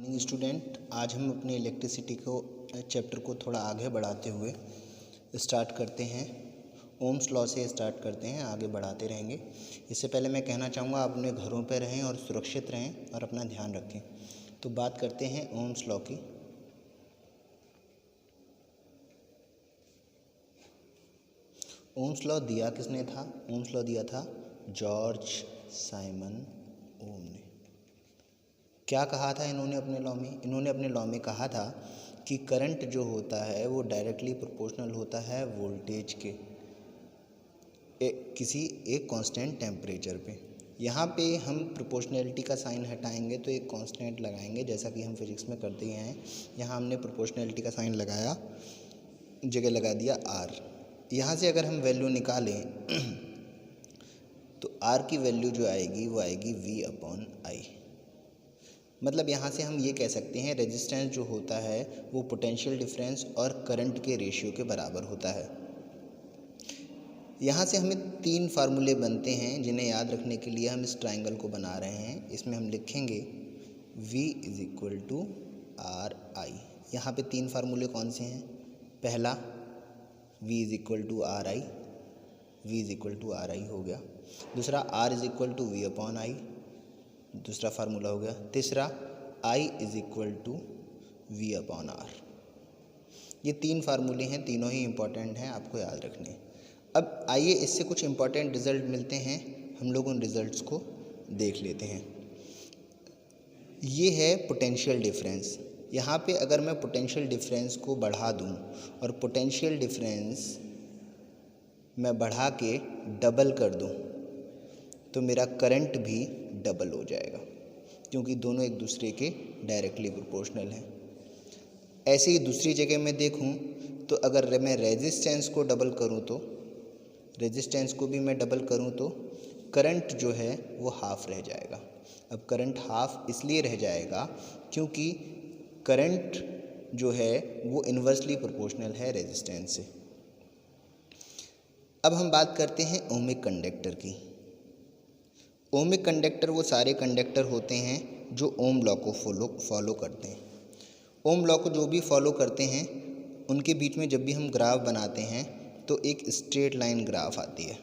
Morning student, आज हम अपने इलेक्ट्रिसिटी को चैप्टर को थोड़ा आगे बढ़ाते हुए स्टार्ट करते हैं। ओम्स लॉ से स्टार्ट करते हैं, आगे बढ़ाते रहेंगे। इससे पहले मैं कहना चाहूँगा आप अपने घरों पर रहें और सुरक्षित रहें और अपना ध्यान रखें। तो बात करते हैं ओम्स लॉ की। ओम्स लॉ दिया किसने था? ओम्स लॉ दिया था जॉर्ज साइमन ओम ने। क्या कहा था इन्होंने अपने लॉ में? इन्होंने अपने लॉ में कहा था कि करंट जो होता है वो डायरेक्टली प्रोपोर्शनल होता है वोल्टेज के किसी एक कांस्टेंट टेम्परेचर पे। यहाँ पे हम प्रोपोर्शनैलिटी का साइन हटाएंगे तो एक कांस्टेंट लगाएंगे, जैसा कि हम फिजिक्स में करते ही हैं। यहाँ हमने प्रोपोर्शनैलिटी का साइन लगाया, जगह लगा दिया आर। यहाँ से अगर हम वैल्यू निकालें तो आर की वैल्यू जो आएगी वो आएगी V अपॉन आई। मतलब यहाँ से हम ये कह सकते हैं रेजिस्टेंस जो होता है वो पोटेंशियल डिफरेंस और करंट के रेशियो के बराबर होता है। यहाँ से हमें तीन फार्मूले बनते हैं जिन्हें याद रखने के लिए हम इस ट्रायंगल को बना रहे हैं। इसमें हम लिखेंगे V is equal to R I. यहाँ पे तीन फार्मूले कौन से हैं? पहला V is equal to R I, V is equal to R I हो गया। दूसरा R is equal to V upon I, दूसरा फार्मूला हो गया। तीसरा I is equal to V upon R. ये तीन फार्मूले हैं, तीनों ही इम्पॉर्टेंट हैं, आपको याद रखने। अब आइए इससे कुछ इम्पॉर्टेंट रिजल्ट मिलते हैं, हम लोग उन रिजल्ट्स को देख लेते हैं। ये है पोटेंशियल डिफरेंस। यहाँ पे अगर मैं पोटेंशियल डिफरेंस को बढ़ा दूँ और पोटेंशियल डिफरेंस मैं बढ़ा के डबल कर दूँ तो मेरा करंट भी डबल हो जाएगा, क्योंकि दोनों एक दूसरे के डायरेक्टली प्रोपोर्शनल हैं। ऐसे ही दूसरी जगह मैं देखूं तो अगर मैं रेजिस्टेंस को डबल करूं तो रेजिस्टेंस को भी मैं डबल करूं तो करंट जो है वो हाफ रह जाएगा। अब करंट हाफ इसलिए रह जाएगा क्योंकि करंट जो है वो इन्वर्सली प्रोपोर्शनल है रेजिस्टेंस से। अब हम बात करते हैं ओमिक कंडक्टर की। ओमिक कंडक्टर वो सारे कंडक्टर होते हैं जो ओम लॉ को फॉलो करते हैं। ओम लॉ को जो भी फॉलो करते हैं उनके बीच में जब भी हम ग्राफ बनाते हैं तो एक स्ट्रेट लाइन ग्राफ आती है।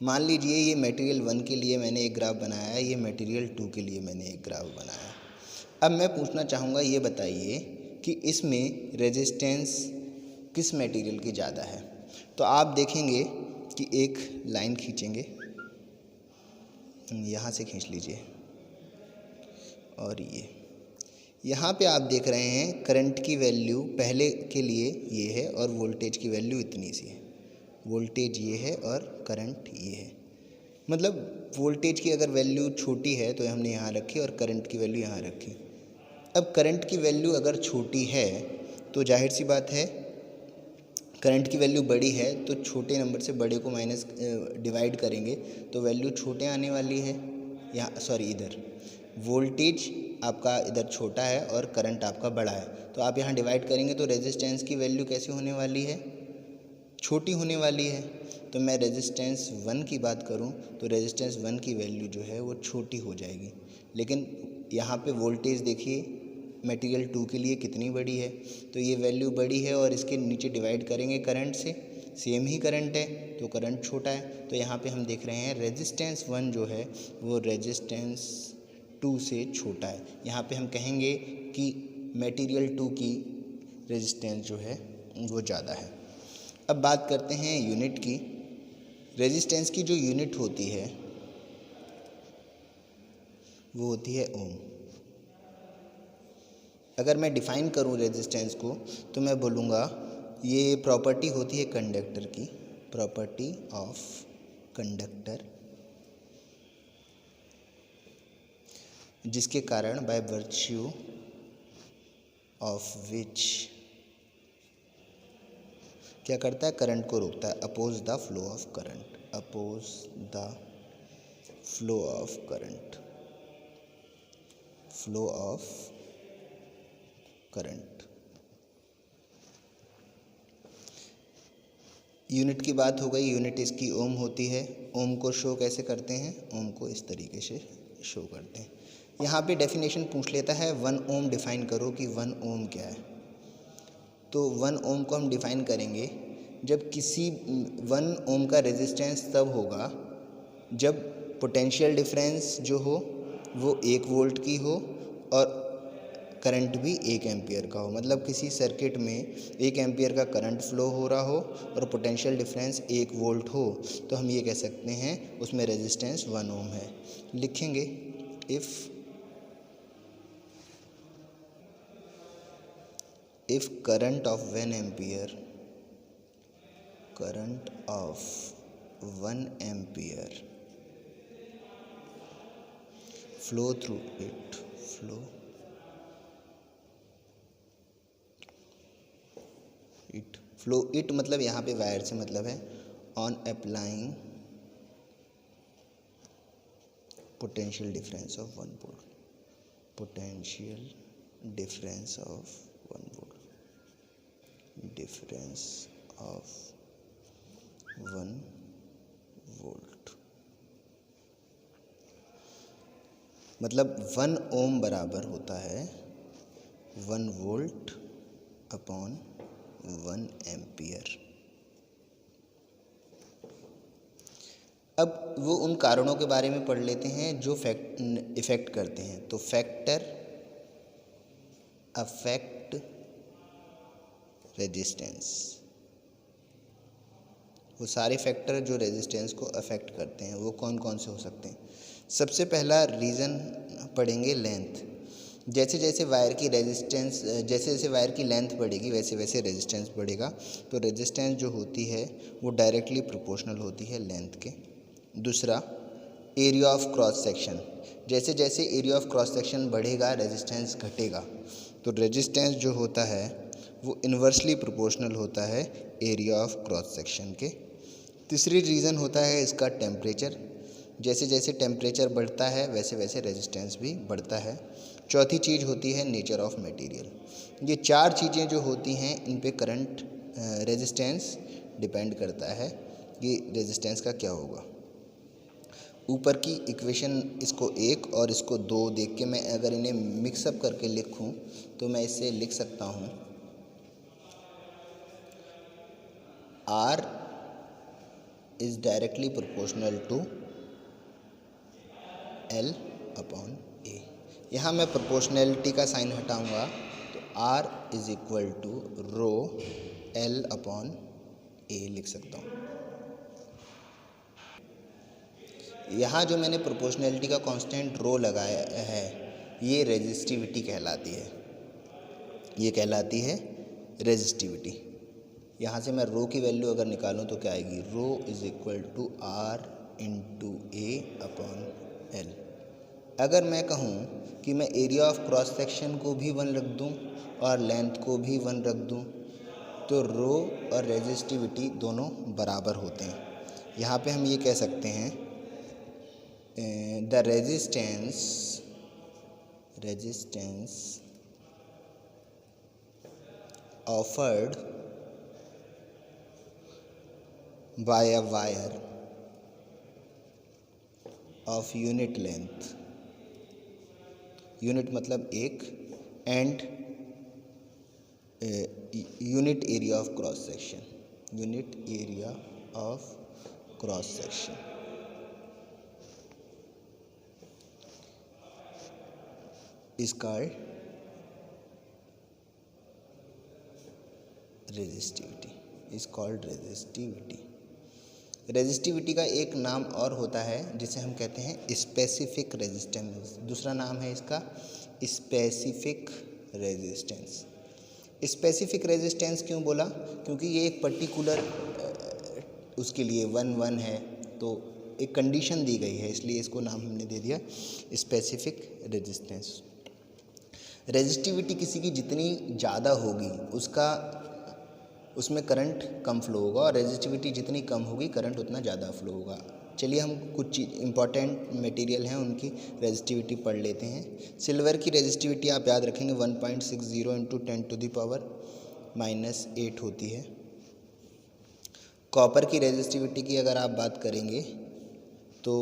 मान लीजिए ये मटेरियल 1 के लिए मैंने एक ग्राफ बनाया है, ये मटेरियल 2 के लिए मैंने एक ग्राफ बनाया। अब मैं पूछना चाहूँगा, ये बताइए कि इसमें रेजिस्टेंस किस मटेरियल की ज़्यादा है? तो आप देखेंगे कि एक लाइन खींचेंगे, यहाँ से खींच लीजिए, और ये यहाँ पे आप देख रहे हैं करंट की वैल्यू पहले के लिए ये है और वोल्टेज की वैल्यू इतनी सी है। वोल्टेज ये है और करंट ये है। मतलब वोल्टेज की अगर वैल्यू छोटी है तो हमने यहाँ रखी और करंट की वैल्यू यहाँ रखी। अब करंट की वैल्यू अगर छोटी है तो जाहिर सी बात है, करंट की वैल्यू बड़ी है तो छोटे नंबर से बड़े को माइनस डिवाइड करेंगे तो वैल्यू छोटे आने वाली है। यहाँ इधर वोल्टेज आपका इधर छोटा है और करंट आपका बड़ा है, तो आप यहाँ डिवाइड करेंगे तो रेजिस्टेंस की वैल्यू कैसी होने वाली है? छोटी होने वाली है। तो मैं रेजिस्टेंस 1 की बात करूँ तो रेजिस्टेंस 1 की वैल्यू जो है वो छोटी हो जाएगी। लेकिन यहाँ पे वोल्टेज देखिए मटेरियल 2 के लिए कितनी बड़ी है, तो ये वैल्यू बड़ी है और इसके नीचे डिवाइड करेंगे करंट से, सेम ही करंट है तो करंट छोटा है। तो यहाँ पे हम देख रहे हैं रेजिस्टेंस 1 जो है वो रेजिस्टेंस 2 से छोटा है। यहाँ पे हम कहेंगे कि मटेरियल 2 की रेजिस्टेंस जो है वो ज़्यादा है। अब बात करते हैं यूनिट की। रेजिस्टेंस की जो यूनिट होती है वो होती है ओम। अगर मैं डिफ़ाइन करूँ रेजिस्टेंस को तो मैं बोलूँगा ये प्रॉपर्टी होती है कंडक्टर की, प्रॉपर्टी ऑफ कंडक्टर, जिसके कारण बाय वर्च्यू ऑफ विच क्या करता है? करंट को रोकता है। Oppose the flow of current, oppose the flow of current, flow of current. Unit की बात हो गई, यूनिट इसकी ओम होती है। ओम को शो कैसे करते हैं? ओम को इस तरीके से शो करते हैं। यहाँ पे डेफिनेशन पूछ लेता है 1 ओम डिफ़ाइन करो कि 1 ओम क्या है। तो 1 ओम को हम डिफ़ाइन करेंगे जब किसी 1 ओम का रेजिस्टेंस तब होगा जब पोटेंशियल डिफरेंस जो हो वो 1 वोल्ट की हो और करंट भी 1 एम्पियर का हो। मतलब किसी सर्किट में 1 एम्पियर का करंट फ्लो हो रहा हो और पोटेंशियल डिफरेंस 1 वोल्ट हो, तो हम ये कह सकते हैं उसमें रेजिस्टेंस 1 ओम है। लिखेंगे if current of 1 ampere flow through it मतलब यहाँ पे वायर से मतलब है on applying potential difference of 1 volt, मतलब 1 ओम बराबर होता है 1 वोल्ट अपॉन 1 एम्पियर। अब वो उन कारणों के बारे में पढ़ लेते हैं जो इफ़ेक्ट करते हैं। तो फैक्टर अफेक्ट रेजिस्टेंस, वो सारे फैक्टर जो रेजिस्टेंस को अफेक्ट करते हैं वो कौन कौन से हो सकते हैं। सबसे पहला रीज़न पढ़ेंगे लेंथ। जैसे जैसे वायर की लेंथ बढ़ेगी वैसे वैसे रेजिस्टेंस बढ़ेगा। तो रेजिस्टेंस जो होती है वो डायरेक्टली प्रोपोर्शनल होती है लेंथ के। दूसरा एरिया ऑफ क्रॉस सेक्शन, जैसे जैसे एरिया ऑफ क्रॉस सेक्शन बढ़ेगा रेजिस्टेंस घटेगा। तो रेजिस्टेंस जो होता है वो इन्वर्सली प्रोपोर्शनल होता है एरिया ऑफ क्रॉस सेक्शन के। तीसरी रीज़न होता है इसका टेम्परेचर, जैसे जैसे टेम्परेचर बढ़ता है वैसे वैसे रेजिस्टेंस भी बढ़ता है। चौथी चीज़ होती है नेचर ऑफ मटेरियल। ये 4 चीज़ें जो होती हैं इन पे करंट रेजिस्टेंस डिपेंड करता है कि रेजिस्टेंस का क्या होगा। ऊपर की इक्वेशन इसको 1 और इसको 2 देख के मैं अगर इन्हें मिक्सअप करके लिखूं तो मैं इससे लिख सकता हूं R is directly proportional to L upon A। यहाँ मैं प्रोपोर्शनैलिटी का साइन हटाऊंगा तो R is equal to rho L upon A लिख सकता हूँ। यहाँ जो मैंने प्रोपोर्शनैलिटी का कांस्टेंट रो लगाया है ये रेजिस्टिविटी कहलाती है, ये कहलाती है रेजिस्टिविटी। यहाँ से मैं रो की वैल्यू अगर निकालूँ तो क्या आएगी, rho is equal to R into A upon L। अगर मैं कहूँ कि मैं एरिया ऑफ क्रॉस सेक्शन को भी 1 रख दूँ और लेंथ को भी 1 रख दूँ तो रो और रेजिस्टिविटी दोनों बराबर होते हैं। यहाँ पे हम ये कह सकते हैं the resistance offered by a wire of unit length, unit मतलब 1, and unit area of cross section, is called resistivity, resistivity का एक नाम और होता है जिसे हम कहते हैं स्पेसिफिक रेजिस्टेंस। दूसरा नाम है इसका स्पेसिफिक रेजिस्टेंस। स्पेसिफिक रेजिस्टेंस क्यों बोला, क्योंकि ये एक पर्टिकुलर उसके लिए 1 है तो एक कंडीशन दी गई है, इसलिए इसको नाम हमने दे दिया स्पेसिफिक रेजिस्टेंस। रेजिस्टिविटी किसी की जितनी ज़्यादा होगी उसमें करंट कम फ्लो होगा और रेजिस्टिविटी जितनी कम होगी करंट उतना ज़्यादा फ्लो होगा। चलिए हम कुछ चीज़ इंपॉर्टेंट मटेरियल हैं उनकी रेजिस्टिविटी पढ़ लेते हैं। सिल्वर की रेजिस्टिविटी आप याद रखेंगे 1.60 इंटू 10⁻⁻8 होती है। कॉपर की रेजिस्टिविटी की अगर आप बात करेंगे तो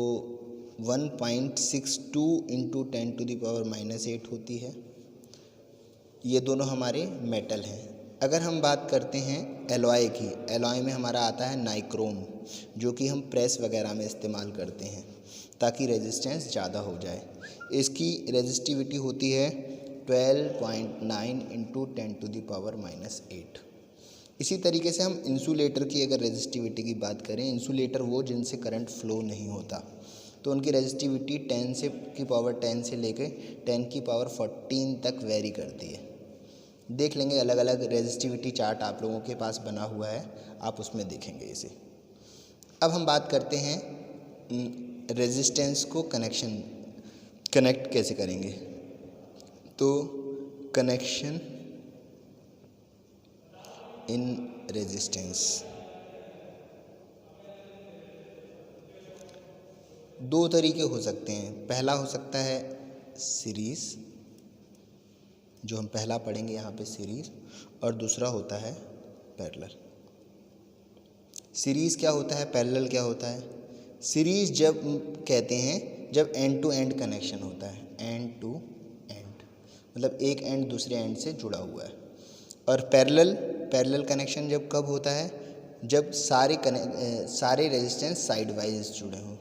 1.62 इंटू 10⁻⁻8 होती है। ये दोनों हमारे मेटल हैं। अगर हम बात करते हैं एलॉय की, एलॉय में हमारा आता है नाइक्रोम, जो कि हम प्रेस वगैरह में इस्तेमाल करते हैं ताकि रेजिस्टेंस ज़्यादा हो जाए। इसकी रेजिस्टिविटी होती है 12.9 इंटू 10⁻⁻8। इसी तरीके से हम इंसुलेटर की अगर रेजिस्टिविटी की बात करें, इंसुलेटर वो जिनसे करंट फ्लो नहीं होता, तो उनकी रेजिस्टिविटी 10⁻10 से लेकर 10⁻14 तक वेरी करती है। देख लेंगे, अलग अलग रेजिस्टिविटी चार्ट आप लोगों के पास बना हुआ है, आप उसमें देखेंगे इसे। अब हम बात करते हैं रेजिस्टेंस को कनेक्ट कैसे करेंगे। तो कनेक्शन इन रेजिस्टेंस, दो तरीके हो सकते हैं। पहला हो सकता है सीरीज़, जो हम पहला पढ़ेंगे यहाँ पे सीरीज़, और दूसरा होता है पैरेलल। सीरीज़ क्या होता है, पैरेलल क्या होता है? सीरीज़ जब कहते हैं जब एंड टू एंड कनेक्शन होता है, एंड टू एंड मतलब एक एंड दूसरे एंड से जुड़ा हुआ है। और पैरेलल कनेक्शन जब कब होता है, जब सारे रेजिस्टेंस साइडवाइज जुड़े हों,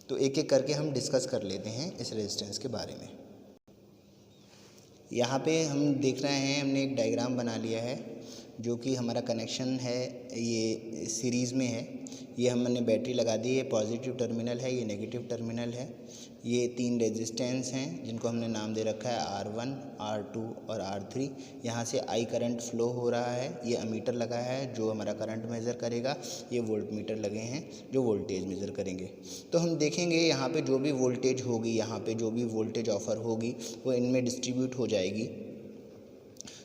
तो एक एक करके हम डिस्कस कर लेते हैं इस रेजिस्टेंस के बारे में। यहाँ पे हम देख रहे हैं, हमने एक डायग्राम बना लिया है जो कि हमारा कनेक्शन है, ये सीरीज़ में है। ये हमने बैटरी लगा दी, ये पॉजिटिव टर्मिनल है, ये नेगेटिव टर्मिनल है। ये 3 रेजिस्टेंस हैं जिनको हमने नाम दे रखा है R1, R2 और R3। यहाँ से I करंट फ्लो हो रहा है। ये अमीटर लगा है जो हमारा करंट मेज़र करेगा। ये वोल्ट मीटर लगे हैं जो वोल्टेज मेज़र करेंगे। तो हम देखेंगे यहाँ पे जो भी वोल्टेज होगी, यहाँ पे जो भी वोल्टेज ऑफर होगी वो इनमें डिस्ट्रीब्यूट हो जाएगी।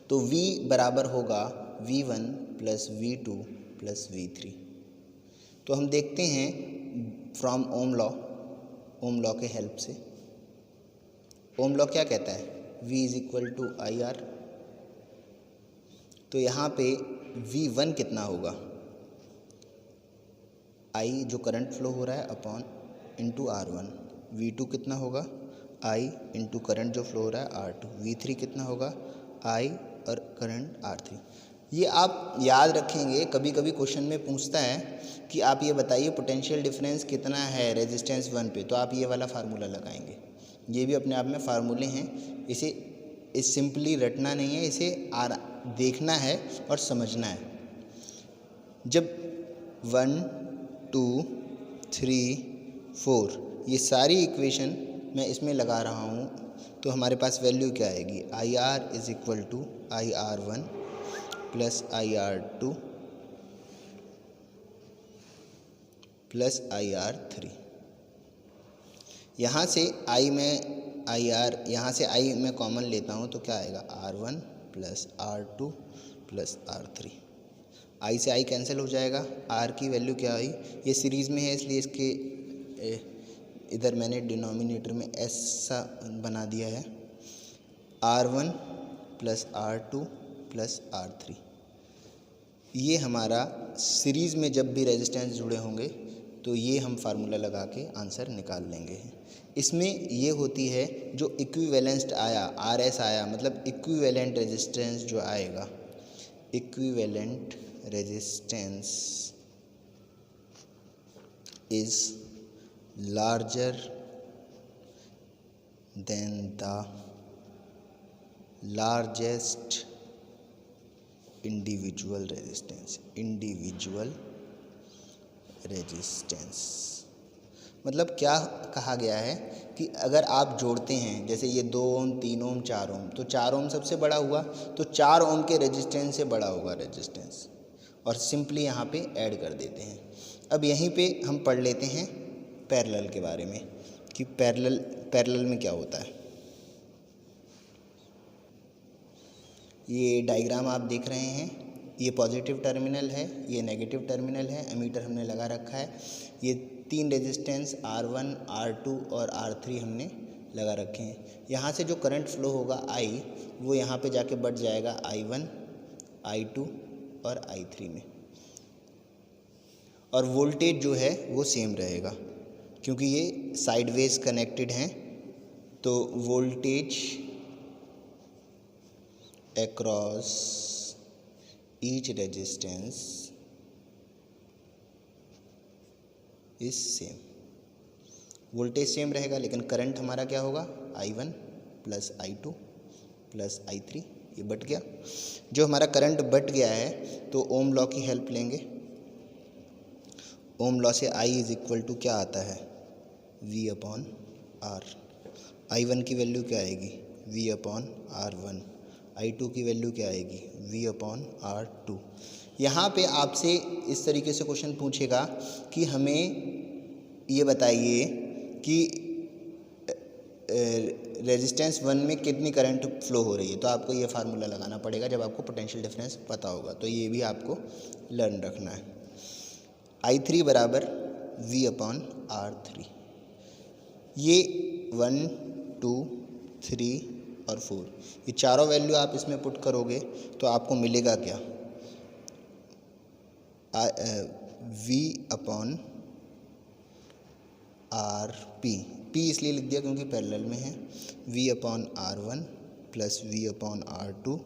तो V बराबर होगा V1 plus V2 plus V3। तो हम देखते हैं फ्रॉम ओम लॉ के हेल्प से। ओम लॉ क्या कहता है? V is equal to IR। तो यहाँ पे V1 कितना होगा? I जो करंट फ्लो हो रहा है अपॉन इंटू R1। V2 कितना होगा? I इंटू करंट जो फ्लो हो रहा है R2। V3 कितना होगा? I और करंट R3। ये आप याद रखेंगे, कभी कभी क्वेश्चन में पूछता है कि आप ये बताइए पोटेंशियल डिफरेंस कितना है रेजिस्टेंस 1 पे, तो आप ये वाला फार्मूला लगाएंगे। ये भी अपने आप में फार्मूले हैं, इसे सिंपली रटना नहीं है, इसे देखना है और समझना है। जब 1, 2, 3, 4 ये सारी इक्वेशन मैं इसमें लगा रहा हूँ, तो हमारे पास वैल्यू क्या आएगी? IR is equal to IR1 plus IR2 plus IR3। यहाँ से I में यहाँ से I मैं कॉमन लेता हूँ तो क्या आएगा? R1 plus R2 plus R3। I से I कैंसिल हो जाएगा। R की वैल्यू क्या आई? ये सीरीज़ में है इसलिए इसके इधर मैंने डिनोमिनेटर में S सा बना दिया है। R1 plus R2 plus R3। ये हमारा सीरीज़ में जब भी रेजिस्टेंस जुड़े होंगे तो ये हम फार्मूला लगा के आंसर निकाल लेंगे। इसमें ये होती है जो इक्विवेलेंट आया, RS आया, मतलब इक्विवेलेंट रेजिस्टेंस जो आएगा, equivalent resistance is larger than the largest individual resistance. मतलब क्या कहा गया है कि अगर आप जोड़ते हैं, जैसे ये 2 ओम, 3 ओम, 4 ओम, तो 4 ओम सबसे बड़ा हुआ, तो 4 ओम के रेजिस्टेंस से बड़ा होगा रेजिस्टेंस, और सिंपली यहाँ पे ऐड कर देते हैं। अब यहीं पे हम पढ़ लेते हैं पैरेलल के बारे में कि पैरेलल में क्या होता है। ये डायग्राम आप देख रहे हैं, ये पॉजिटिव टर्मिनल है, ये नेगेटिव टर्मिनल है, एमीटर हमने लगा रखा है। ये 3 रेजिस्टेंस R1, R2 और R3 हमने लगा रखे हैं। यहाँ से जो करंट फ्लो होगा I, वो यहाँ पे जाके बढ़ जाएगा I1, I2 और I3 में। और वोल्टेज जो है वो सेम रहेगा, क्योंकि ये साइडवेज कनेक्टेड हैं। तो voltage across each resistance is same. Voltage same रहेगा, लेकिन करंट हमारा क्या होगा, I1 plus I2 plus I3। ये बट गया। जो हमारा करंट बट गया है तो ओम लॉ की हेल्प लेंगे। ओम लॉ से I इज इक्वल टू क्या आता है, V अपॉन R। I1 की वैल्यू क्या आएगी, V अपॉन R1। I2 की वैल्यू क्या आएगी, V अपॉन R2। यहाँ पे आपसे इस तरीके से क्वेश्चन पूछेगा कि हमें ये बताइए कि रेजिस्टेंस 1 में कितनी करंट फ्लो हो रही है। तो आपको ये फार्मूला लगाना पड़ेगा जब आपको पोटेंशियल डिफरेंस पता होगा। तो ये भी आपको लर्न रखना है। I3 बराबर V अपॉन R3। ये 1, 2, 3 और 4, ये चारों वैल्यू आप इसमें पुट करोगे तो आपको मिलेगा क्या, V अपॉन RP। P इसलिए लिख दिया क्योंकि पैरेलल में है। V upon R1 plus V upon R2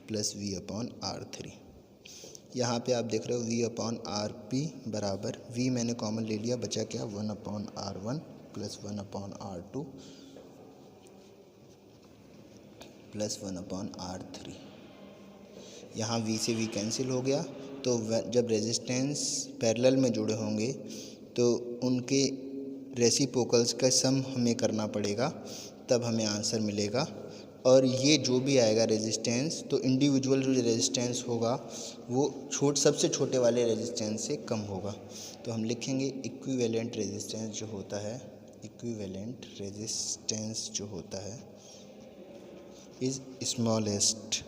plus V upon R3। यहाँ पे आप देख रहे हो V अपॉन RP बराबर, V मैंने कॉमन ले लिया, बचा क्या, 1 upon R1 plus 1 upon R2 plus 1 upon R3। यहाँ V से V कैंसिल हो गया। तो जब रेजिस्टेंस पैरेलल में जुड़े होंगे तो उनके रेसिप्रोकल्स का सम हमें करना पड़ेगा, तब हमें आंसर मिलेगा। और ये जो भी आएगा रेजिस्टेंस, तो इंडिविजुअल जो रेजिस्टेंस होगा वो सबसे छोटे वाले रेजिस्टेंस से कम होगा। तो हम लिखेंगे इक्विवेलेंट रेजिस्टेंस जो होता है, इक्विवेलेंट रेजिस्टेंस जो होता है इज स्मॉलेस्ट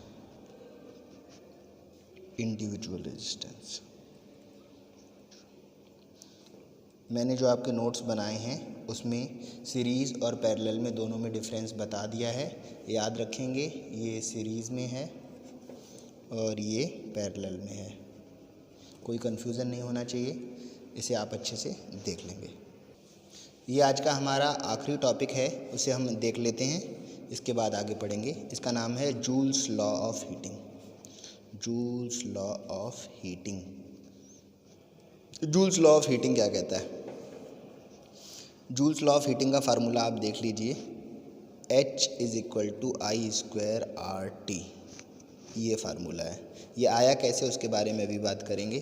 इंडिविजुअल रेजिस्टेंस। मैंने जो आपके नोट्स बनाए हैं उसमें सीरीज़ और पैरेलल में दोनों में डिफरेंस बता दिया है, याद रखेंगे। ये सीरीज़ में है और ये पैरेलल में है, कोई कन्फ्यूज़न नहीं होना चाहिए, इसे आप अच्छे से देख लेंगे। ये आज का हमारा आखिरी टॉपिक है, उसे हम देख लेते हैं, इसके बाद आगे पढ़ेंगे। इसका नाम है Joule's law of heating. Joule's law of heating. Joule's law of heating क्या कहता है? जूल्स लॉ ऑफ हीटिंग का फार्मूला आप देख लीजिए, H is equal to I square RT। ये फार्मूला है। ये आया कैसे उसके बारे में भी बात करेंगे।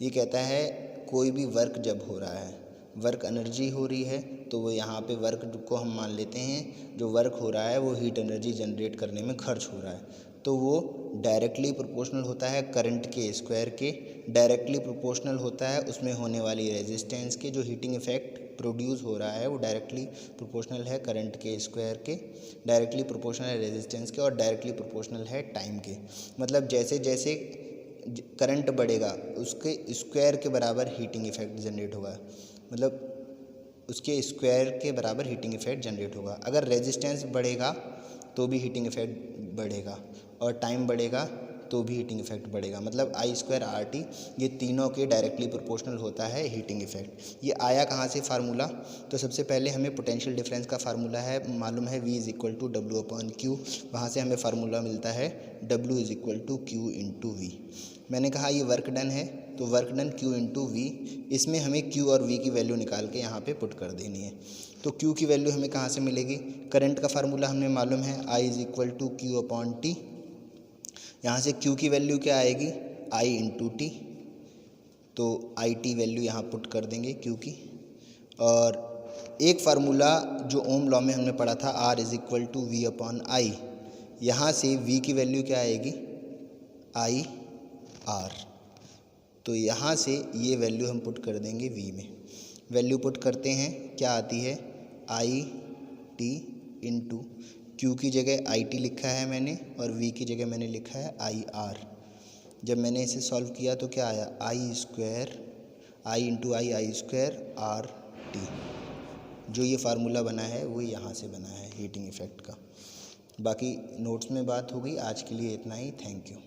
ये कहता है कोई भी वर्क जब हो रहा है, वर्क एनर्जी हो रही है, तो वो यहाँ पे वर्क को हम मान लेते हैं, जो वर्क हो रहा है वो हीट एनर्जी जनरेट करने में खर्च हो रहा है, तो वो डायरेक्टली प्रोपोर्शनल होता है करंट के स्क्वायर के। डायरेक्टली प्रोपोर्शनल होता है उसमें होने वाली रेजिस्टेंस के। जो हीटिंग इफेक्ट प्रोड्यूस हो रहा है वो डायरेक्टली प्रोपोर्शनल है करंट के स्क्वायर के, डायरेक्टली प्रोपोर्शनल है रेजिस्टेंस के, और डायरेक्टली प्रोपोर्शनल है टाइम के। मतलब जैसे जैसे करंट बढ़ेगा उसके स्क्वायर के बराबर हीटिंग इफेक्ट जनरेट होगा, मतलब उसके स्क्वायर के बराबर हीटिंग इफेक्ट जनरेट होगा। अगर रेजिस्टेंस बढ़ेगा तो भी हीटिंग इफेक्ट बढ़ेगा, और टाइम बढ़ेगा तो भी हीटिंग इफेक्ट बढ़ेगा। मतलब I स्क्वायर RT ये तीनों के डायरेक्टली प्रोपोर्शनल होता है हीटिंग इफेक्ट। ये आया कहाँ से फार्मूला? तो सबसे पहले हमें पोटेंशियल डिफरेंस का फार्मूला है मालूम है, V is equal to W upon Q। वहाँ से हमें फार्मूला मिलता है W is equal to Q into V। मैंने कहा ये वर्क डन है, तो work done Q into V। इसमें हमें Q और V की वैल्यू निकाल के यहाँ पे पुट कर देनी है। तो Q की वैल्यू हमें कहाँ से मिलेगी? करंट का फार्मूला हमें मालूम है, I is equal to Q upon T। यहाँ से Q की वैल्यू क्या आएगी? I into T। तो IT वैल्यू यहाँ पुट कर देंगे Q की। और एक फार्मूला जो ओम लॉ में हमने पढ़ा था, R is equal to V upon I, यहाँ से V की वैल्यू क्या आएगी? I R। तो यहाँ से ये वैल्यू हम पुट कर देंगे V में। वैल्यू पुट करते हैं, क्या आती है? I T इंटू Q की जगह IT लिखा है मैंने, और V की जगह मैंने लिखा है IR। जब मैंने इसे सॉल्व किया तो क्या आया? I square I into I square RT। जो ये फार्मूला बना है वो यहाँ से बना है हीटिंग इफेक्ट का। बाकी नोट्स में बात होगी। आज के लिए इतना ही। Thank you.